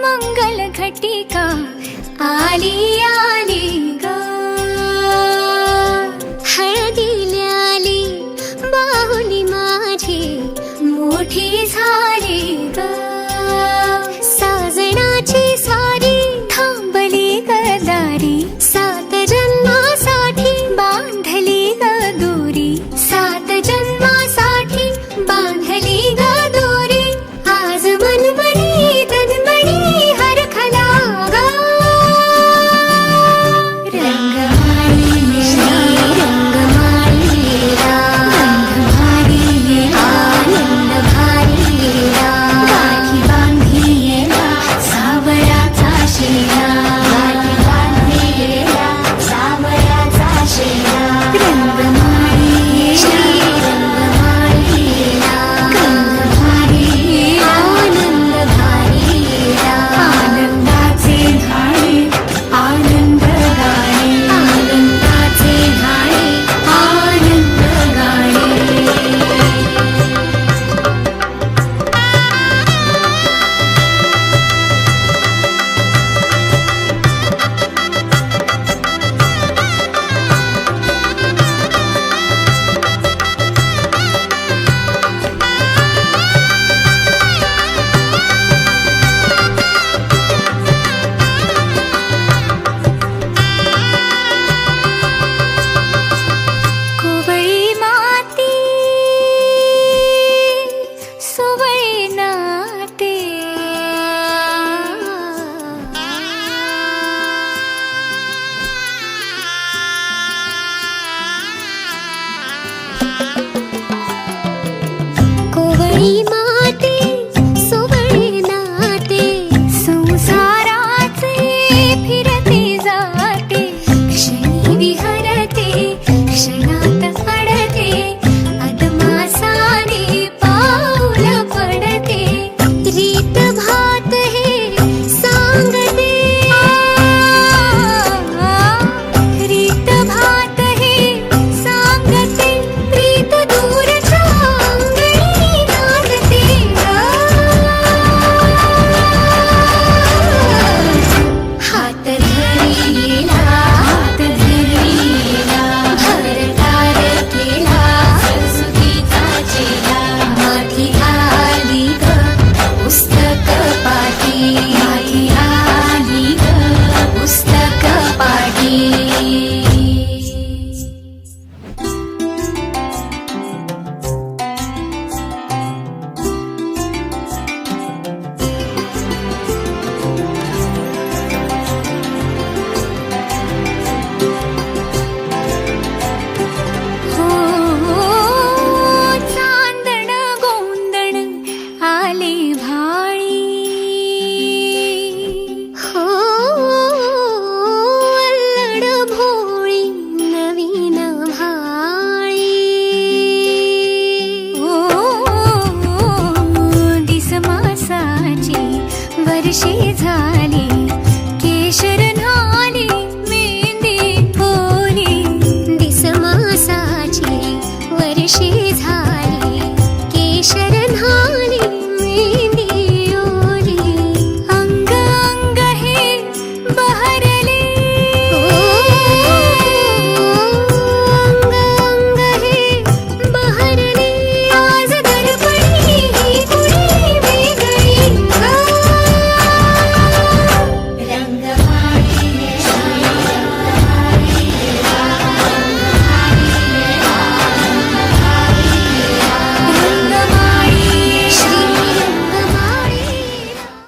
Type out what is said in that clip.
मंगल घटिका आली आली ग, हळदीला आली बाहुली माझी मोठी झाली ग, साजणाची सारी थांबली ग दारी, 7 जन्मासाठी बांधली ग दोरी, 7 जन्मासाठी बांधली ग दोरी, आज मनमणी तन्मणी हरखला ग, रंगमाळी रंगमाळी रंगभारी आनंद भारी गाठी बांधिला सावयाचा शेरा, गाठी बांधिला सावयाचा शेरा, रंगमाळी रंगमाळी गंधभारी आनंद भारी आनंदाचे झाले आनंद गाणे, आनंदाचे झाले आनंद गाणे. कोवळी माती सुवळी नाते, कोवळी माती सुवळी नाते, संसाराचे फिरते जाते, क्षणी विहरते क्षणात अडते, अदमासाने पाऊल पडते, रीत भात हे सांगते, रीत भात हे सांगते, प्रीत दूरच्या अंगणी नांदते हात धरीला हात धरीला भरतार केला सरस्वतीचा चेला, माथी आली ग पुस्तक पाठी, माथी आली ग पुस्तक पाठी. हो चांदण गोंदण आले भाळी, हो अल्लड भोळी नवीन भाळी, दिस मासाची वर्षे झाली केशर